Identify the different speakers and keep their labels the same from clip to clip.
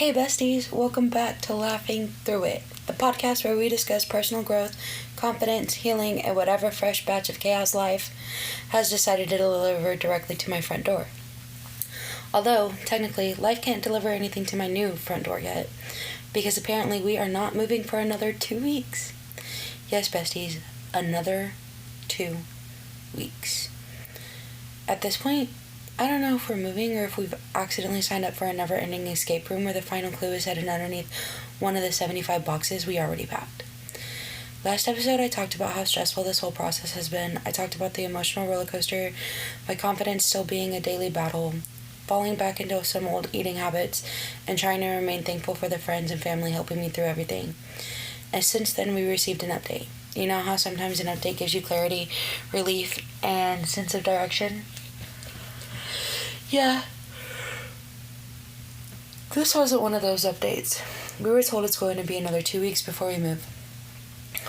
Speaker 1: Hey besties, welcome back to Laughing Through It, the podcast where we discuss personal growth, confidence, healing, and whatever fresh batch of chaos life has decided to deliver directly to my front door. Although, technically, life can't deliver anything to my new front door yet, because apparently we are not moving for another 2 weeks. Yes, besties, another 2 weeks. At this point, I don't know if we're moving or if we've accidentally signed up for a never-ending escape room where the final clue is hidden underneath one of the 75 boxes we already packed. Last episode, I talked about how stressful this whole process has been. I talked about the emotional roller coaster, my confidence still being a daily battle, falling back into some old eating habits, and trying to remain thankful for the friends and family helping me through everything. And since then, we received an update. You know how sometimes an update gives you clarity, relief, and sense of direction? Yeah. This wasn't one of those updates. We were told it's going to be another 2 weeks before we move.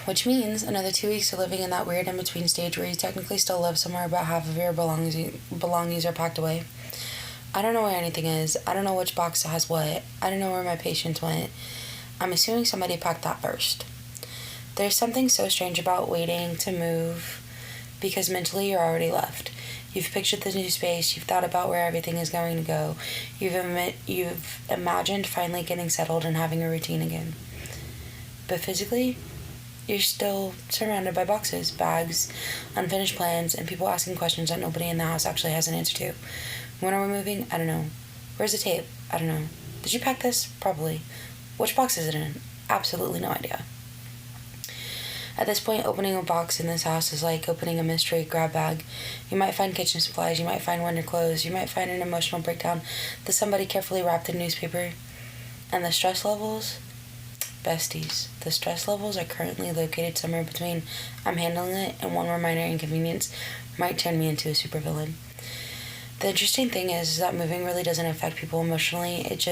Speaker 1: Which means another 2 weeks of living in that weird in-between stage where you technically still live somewhere but half of your belongings are packed away. I don't know where anything is. I don't know which box has what. I don't know where my patience went. I'm assuming somebody packed that first. There's something so strange about waiting to move because mentally you're already left. You've pictured the new space, you've thought about where everything is going to go, you've imagined finally getting settled and having a routine again. But physically, you're still surrounded by boxes, bags, unfinished plans, and people asking questions that nobody in the house actually has an answer to. When are we moving? I don't know. Where's the tape? I don't know. Did you pack this? Probably. Which box is it in? Absolutely no idea. At this point, opening a box in this house is like opening a mystery grab bag. You might find kitchen supplies, you might find winter clothes, you might find an emotional breakdown that somebody carefully wrapped in newspaper. And the stress levels? Besties. The stress levels are currently located somewhere between I'm handling it and one more minor inconvenience might turn me into a supervillain. The interesting thing is that moving really doesn't affect people emotionally. It's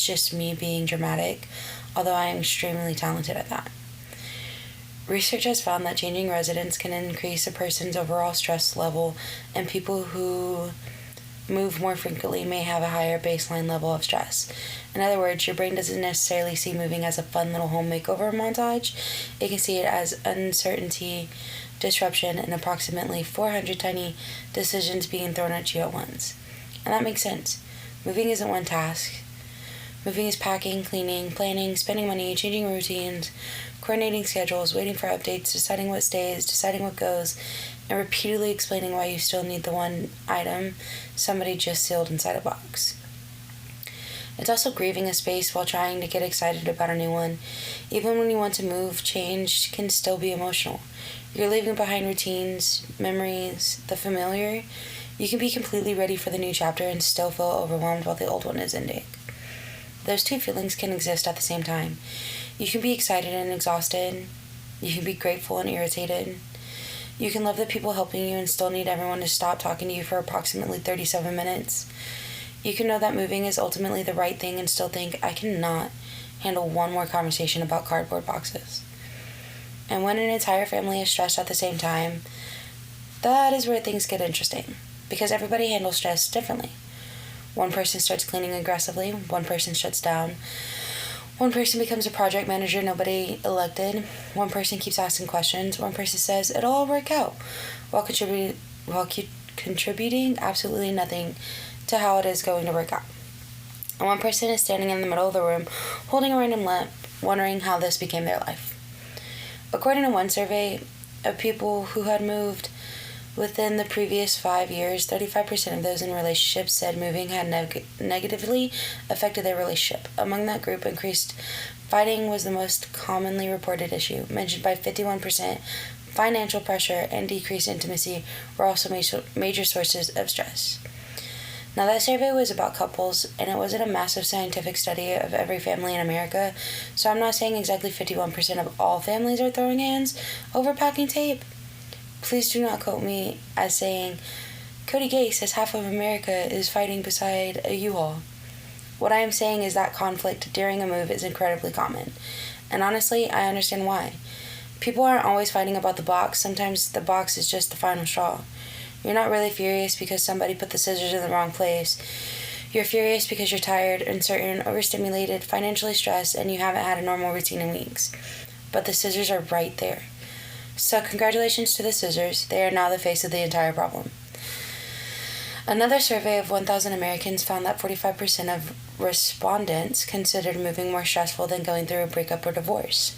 Speaker 1: just me being dramatic, although I am extremely talented at that. Research has found that changing residence can increase a person's overall stress level, and people who move more frequently may have a higher baseline level of stress. In other words, your brain doesn't necessarily see moving as a fun little home makeover montage. It can see it as uncertainty, disruption, and approximately 400 tiny decisions being thrown at you at once. And that makes sense. Moving isn't one task. Moving is packing, cleaning, planning, spending money, changing routines, coordinating schedules, waiting for updates, deciding what stays, deciding what goes, and repeatedly explaining why you still need the one item somebody just sealed inside a box. It's also grieving a space while trying to get excited about a new one. Even when you want to move, change can still be emotional. You're leaving behind routines, memories, the familiar. You can be completely ready for the new chapter and still feel overwhelmed while the old one is ending. Those two feelings can exist at the same time. You can be excited and exhausted. You can be grateful and irritated. You can love the people helping you and still need everyone to stop talking to you for approximately 37 minutes. You can know that moving is ultimately the right thing and still think, I cannot handle one more conversation about cardboard boxes. And when an entire family is stressed at the same time, that is where things get interesting, because everybody handles stress differently. One person starts cleaning aggressively, one person shuts down, one person becomes a project manager nobody elected, one person keeps asking questions, one person says it'll all work out, while contributing absolutely nothing to how it is going to work out. And one person is standing in the middle of the room, holding a random lamp, wondering how this became their life. According to one survey of people who had moved within the previous 5 years, 35% of those in relationships said moving had negatively affected their relationship. Among that group, increased fighting was the most commonly reported issue, mentioned by 51%. Financial pressure and decreased intimacy were also major sources of stress. Now, that survey was about couples, and it wasn't a massive scientific study of every family in America, so I'm not saying exactly 51% of all families are throwing hands over packing tape. Please do not quote me as saying, Cody Gay says half of America is fighting beside a U-Haul. What I am saying is that conflict during a move is incredibly common. And honestly, I understand why. People aren't always fighting about the box. Sometimes the box is just the final straw. You're not really furious because somebody put the scissors in the wrong place. You're furious because you're tired, uncertain, overstimulated, financially stressed, and you haven't had a normal routine in weeks. But the scissors are right there. So congratulations to the scissors. They are now the face of the entire problem. Another survey of 1,000 Americans found that 45% of respondents considered moving more stressful than going through a breakup or divorce.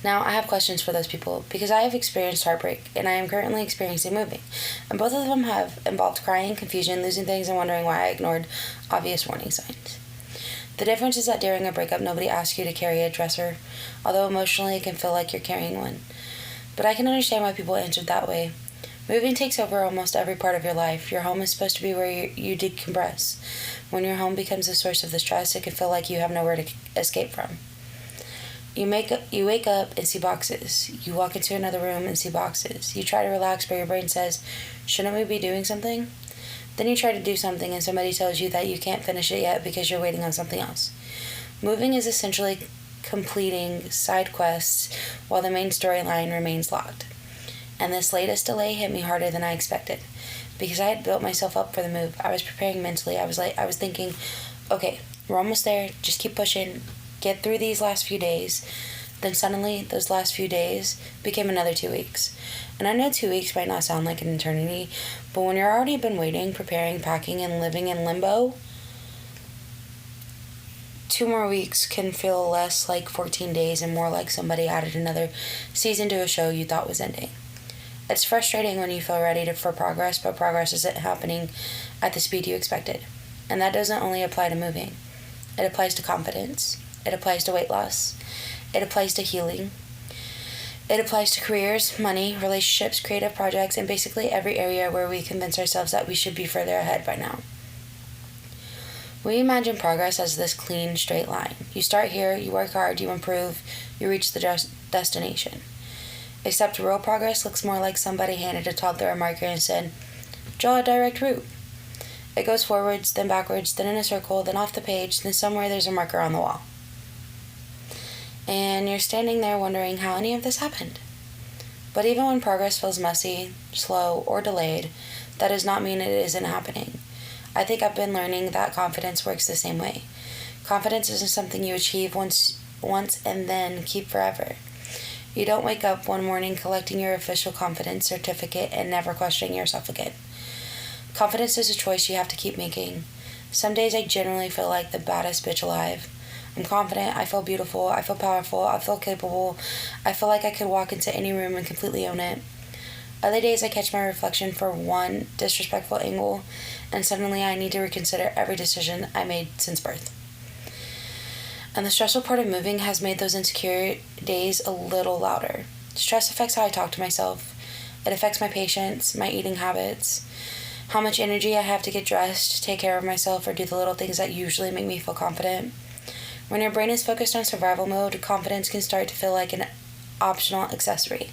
Speaker 1: Now, I have questions for those people because I have experienced heartbreak and I am currently experiencing moving. And both of them have involved crying, confusion, losing things, and wondering why I ignored obvious warning signs. The difference is that during a breakup, nobody asks you to carry a dresser, although emotionally it can feel like you're carrying one. But I can understand why people answered that way. Moving takes over almost every part of your life. Your home is supposed to be where you decompress. When your home becomes the source of the stress, it can feel like you have nowhere to escape from. You wake up and see boxes. You walk into another room and see boxes. You try to relax, but your brain says, shouldn't we be doing something? Then you try to do something and somebody tells you that you can't finish it yet because you're waiting on something else. Moving is essentially completing side quests while the main storyline remains locked. And this latest delay hit me harder than I expected because I had built myself up for the move. I was preparing mentally. I was thinking, okay, we're almost there. Just keep pushing. Get through these last few days. Then suddenly, those last few days became another 2 weeks. And I know 2 weeks might not sound like an eternity, but when you've already been waiting, preparing, packing, and living in limbo, 2 more weeks can feel less like 14 days and more like somebody added another season to a show you thought was ending. It's frustrating when you feel ready for progress, but progress isn't happening at the speed you expected. And that doesn't only apply to moving. It applies to confidence. It applies to weight loss. It applies to healing. It applies to careers, money, relationships, creative projects, and basically every area where we convince ourselves that we should be further ahead by now. We imagine progress as this clean, straight line. You start here, you work hard, you improve, you reach the destination. Except real progress looks more like somebody handed a toddler a marker and said, draw a direct route. It goes forwards, then backwards, then in a circle, then off the page, then somewhere there's a marker on the wall. And you're standing there wondering how any of this happened. But even when progress feels messy, slow, or delayed, that does not mean it isn't happening. I think I've been learning that confidence works the same way. Confidence isn't something you achieve once and then keep forever. You don't wake up one morning collecting your official confidence certificate and never questioning yourself again. Confidence is a choice you have to keep making. Some days I generally feel like the baddest bitch alive. I'm confident, I feel beautiful, I feel powerful, I feel capable, I feel like I could walk into any room and completely own it. Other days I catch my reflection for one disrespectful angle, and suddenly I need to reconsider every decision I made since birth. And the stressful part of moving has made those insecure days a little louder. Stress affects how I talk to myself. It affects my patience, my eating habits, how much energy I have to get dressed, take care of myself, or do the little things that usually make me feel confident. When your brain is focused on survival mode, confidence can start to feel like an optional accessory.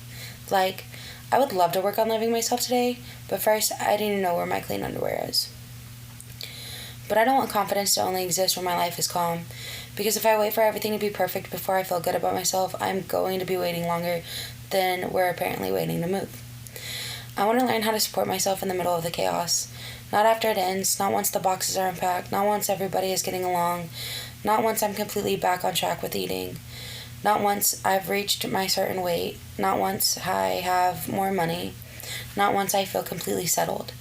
Speaker 1: Like, I would love to work on loving myself today, but first I need to know where my clean underwear is. But I don't want confidence to only exist when my life is calm, because if I wait for everything to be perfect before I feel good about myself, I'm going to be waiting longer than we're apparently waiting to move. I want to learn how to support myself in the middle of the chaos. Not after it ends, not once the boxes are unpacked, not once everybody is getting along, not once I'm completely back on track with eating, not once I've reached my certain weight, not once I have more money, not once I feel completely settled.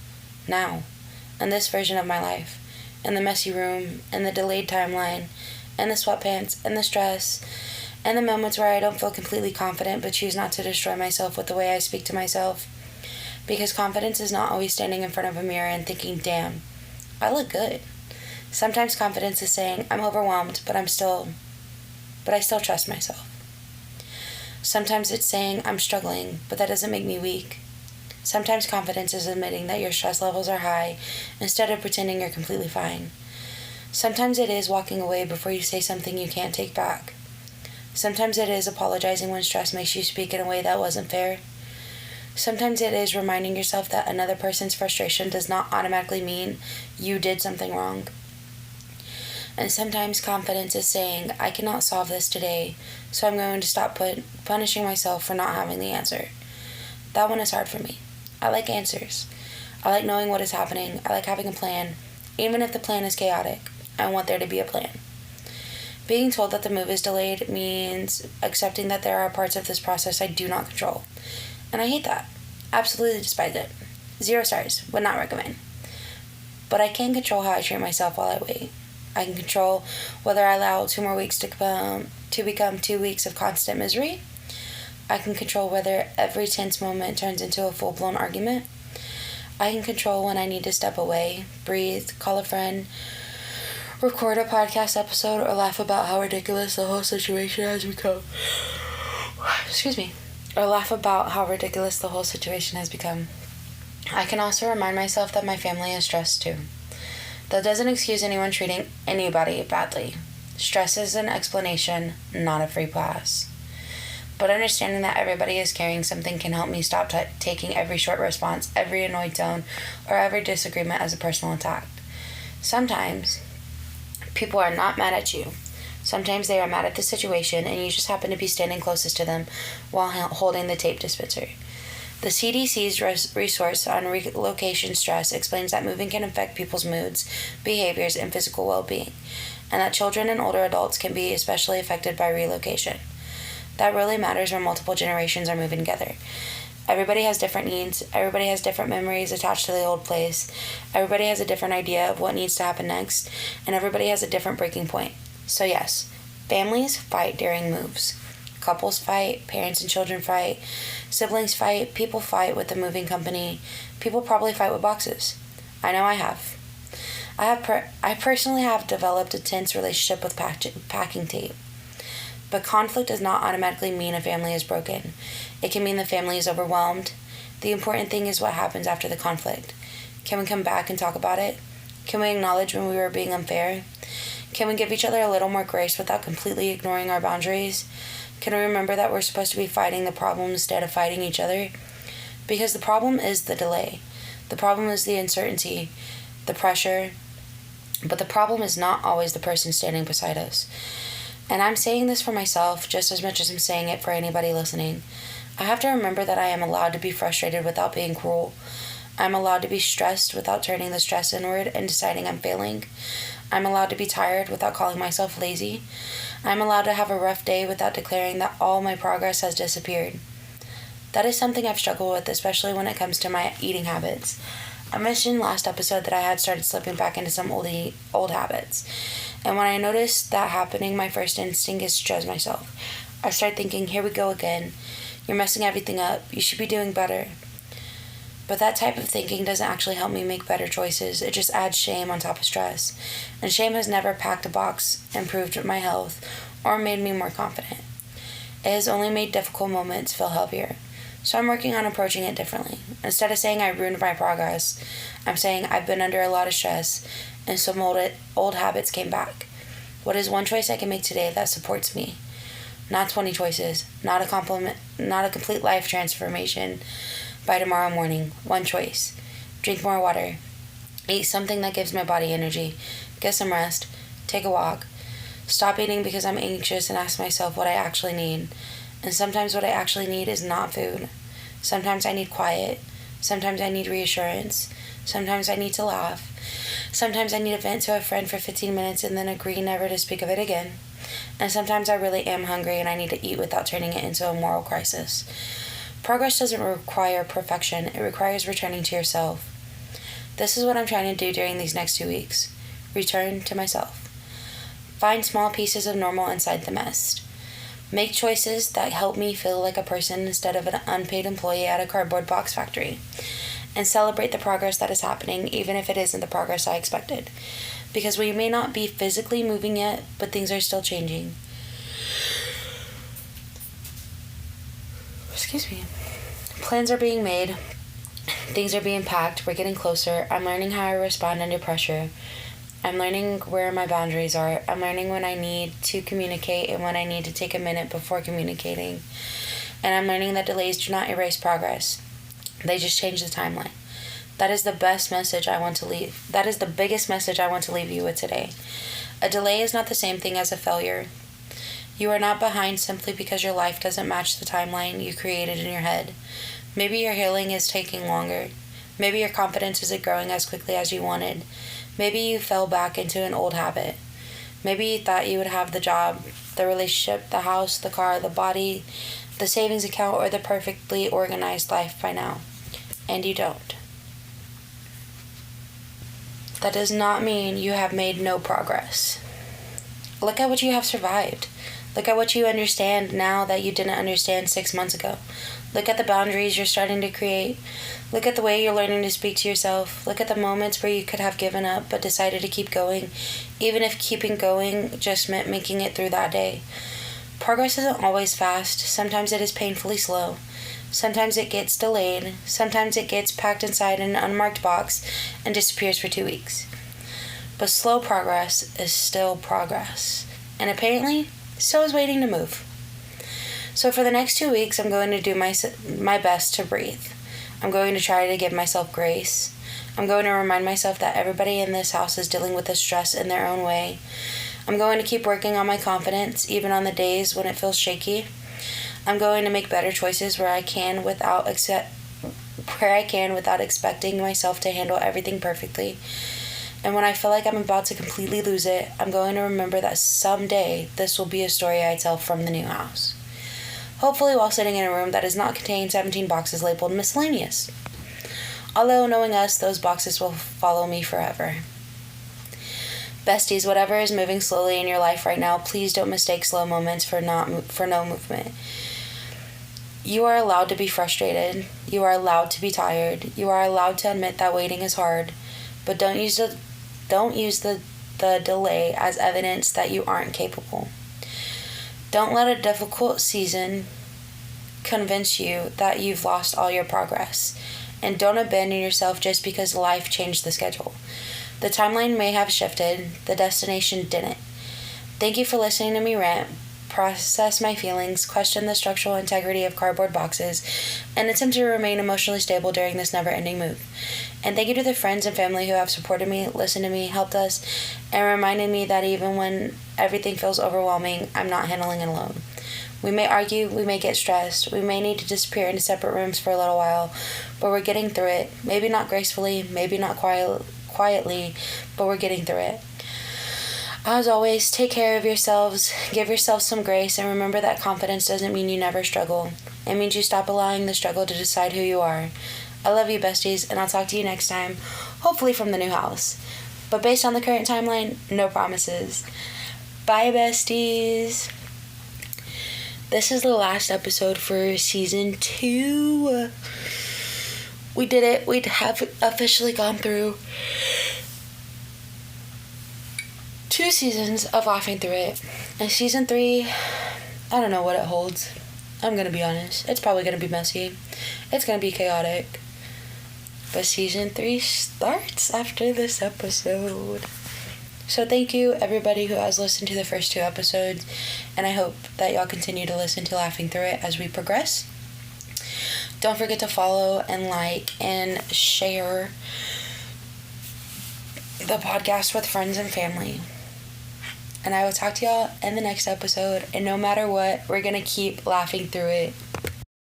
Speaker 1: Now, in this version of my life, in the messy room, in the delayed timeline, in the sweatpants, in the stress, and the moments where I don't feel completely confident but choose not to destroy myself with the way I speak to myself. Because confidence is not always standing in front of a mirror and thinking, damn, I look good. Sometimes confidence is saying, I'm overwhelmed, but I still trust myself. Sometimes it's saying, I'm struggling, but that doesn't make me weak. Sometimes confidence is admitting that your stress levels are high instead of pretending you're completely fine. Sometimes it is walking away before you say something you can't take back. Sometimes it is apologizing when stress makes you speak in a way that wasn't fair. Sometimes it is reminding yourself that another person's frustration does not automatically mean you did something wrong. And sometimes confidence is saying, I cannot solve this today, so I'm going to stop punishing myself for not having the answer. That one is hard for me. I like answers. I like knowing what is happening. I like having a plan. Even if the plan is chaotic, I want there to be a plan. Being told that the move is delayed means accepting that there are parts of this process I do not control. And I hate that. Absolutely despise it. 0 stars. Would not recommend. But I can control how I treat myself while I wait. I can control whether I allow 2 more weeks to become 2 weeks of constant misery. I can control whether every tense moment turns into a full-blown argument. I can control when I need to step away, breathe, call a friend, record a podcast episode, or laugh about how ridiculous the whole situation has become. Or laugh about how ridiculous the whole situation has become. I can also remind myself that my family is stressed too. That doesn't excuse anyone treating anybody badly. Stress is an explanation, not a free pass. But understanding that everybody is carrying something can help me stop taking every short response, every annoyed tone, or every disagreement as a personal attack. Sometimes people are not mad at you. Sometimes they are mad at the situation and you just happen to be standing closest to them while holding the tape dispenser. The CDC's resource on relocation stress explains that moving can affect people's moods, behaviors, and physical well-being, and that children and older adults can be especially affected by relocation. That really matters when multiple generations are moving together. Everybody has different needs. Everybody has different memories attached to the old place. Everybody has a different idea of what needs to happen next, and everybody has a different breaking point. So yes, families fight during moves. Couples fight, parents and children fight, siblings fight, people fight with the moving company, people probably fight with boxes. I know I have. I personally have developed a tense relationship with packing tape. But conflict does not automatically mean a family is broken. It can mean the family is overwhelmed. The important thing is what happens after the conflict. Can we come back and talk about it? Can we acknowledge when we were being unfair? Can we give each other a little more grace without completely ignoring our boundaries? Can we remember that we're supposed to be fighting the problem instead of fighting each other? Because the problem is the delay. The problem is the uncertainty, the pressure. But the problem is not always the person standing beside us. And I'm saying this for myself just as much as I'm saying it for anybody listening. I have to remember that I am allowed to be frustrated without being cruel. I'm allowed to be stressed without turning the stress inward and deciding I'm failing. I'm allowed to be tired without calling myself lazy. I'm allowed to have a rough day without declaring that all my progress has disappeared. That is something I've struggled with, especially when it comes to my eating habits. I mentioned last episode that I had started slipping back into some old habits. And when I noticed that happening, my first instinct is to judge myself. I start thinking, here we go again. You're messing everything up. You should be doing better. But that type of thinking doesn't actually help me make better choices. It just adds shame on top of stress. And shame has never packed a box, improved my health, or made me more confident. It has only made difficult moments feel heavier. So I'm working on approaching it differently. Instead of saying I ruined my progress, I'm saying I've been under a lot of stress and some old habits came back. What is one choice I can make today that supports me? Not 20 choices, not a complete life transformation by tomorrow morning. One choice. Drink more water. Eat something that gives my body energy. Get some rest. Take a walk. Stop eating because I'm anxious and ask myself what I actually need. And sometimes what I actually need is not food. Sometimes I need quiet. Sometimes I need reassurance. Sometimes I need to laugh. Sometimes I need to vent to a friend for 15 minutes and then agree never to speak of it again. And sometimes I really am hungry and I need to eat without turning it into a moral crisis. Progress doesn't require perfection. It requires returning to yourself. This is what I'm trying to do during these next 2 weeks. Return to myself. Find small pieces of normal inside the mess. Make choices that help me feel like a person instead of an unpaid employee at a cardboard box factory. And celebrate the progress that is happening, even if it isn't the progress I expected. Because we may not be physically moving yet, but things are still changing. Excuse me. Plans are being made. Things are being packed. We're getting closer. I'm learning how I respond under pressure. I'm learning where my boundaries are. I'm learning when I need to communicate and when I need to take a minute before communicating. And I'm learning that delays do not erase progress. They just change the timeline. That is the best message I want to leave. That is the biggest message I want to leave you with today. A delay is not the same thing as a failure. You are not behind simply because your life doesn't match the timeline you created in your head. Maybe your healing is taking longer. Maybe your confidence isn't growing as quickly as you wanted. Maybe you fell back into an old habit. Maybe you thought you would have the job, the relationship, the house, the car, the body, the savings account, or the perfectly organized life by now. And you don't. That does not mean you have made no progress. Look at what you have survived. Look at what you understand now that you didn't understand 6 months ago. Look at the boundaries you're starting to create. Look at the way you're learning to speak to yourself. Look at the moments where you could have given up but decided to keep going, even if keeping going just meant making it through that day. Progress isn't always fast. Sometimes it is painfully slow. Sometimes it gets delayed. Sometimes it gets packed inside an unmarked box and disappears for 2 weeks. But slow progress is still progress. And apparently, so is waiting to move. So for the next 2 weeks, I'm going to do my best to breathe. I'm going to try to give myself grace. I'm going to remind myself that everybody in this house is dealing with this stress in their own way. I'm going to keep working on my confidence, even on the days when it feels shaky. I'm going to make better choices where I can without expecting myself to handle everything perfectly. And when I feel like I'm about to completely lose it, I'm going to remember that someday this will be a story I tell from the new house. Hopefully while sitting in a room that does not contain 17 boxes labeled miscellaneous. Although, knowing us, those boxes will follow me forever. Besties, whatever is moving slowly in your life right now, please don't mistake slow moments for no movement. You are allowed to be frustrated. You are allowed to be tired. You are allowed to admit that waiting is hard. But don't use the delay as evidence that you aren't capable. Don't let a difficult season convince you that you've lost all your progress. And don't abandon yourself just because life changed the schedule. The timeline may have shifted, the destination didn't. Thank you for listening to me rant, process my feelings, question the structural integrity of cardboard boxes, and attempt to remain emotionally stable during this never-ending move. And thank you to the friends and family who have supported me, listened to me, helped us, and reminded me that even when everything feels overwhelming, I'm not handling it alone. We may argue, we may get stressed, we may need to disappear into separate rooms for a little while, but we're getting through it. Maybe not gracefully, maybe not quietly, but we're getting through it. As always, take care of yourselves, give yourselves some grace, and remember that confidence doesn't mean you never struggle. It means you stop allowing the struggle to decide who you are. I love you, besties, and I'll talk to you next time, hopefully from the new house. But based on the current timeline, no promises. Bye, besties. This is the last episode for season 2. We did it. We have officially gone through 2 seasons of laughing through it. And season 3, I don't know what it holds. I'm going to be honest. It's probably going to be messy. It's going to be chaotic. But season 3 starts after this episode. So thank you, everybody who has listened to the first 2 episodes. And I hope that y'all continue to listen to Laughing Through It as we progress. Don't forget to follow and like and share the podcast with friends and family. And I will talk to y'all in the next episode. And no matter what, we're going to keep laughing through it.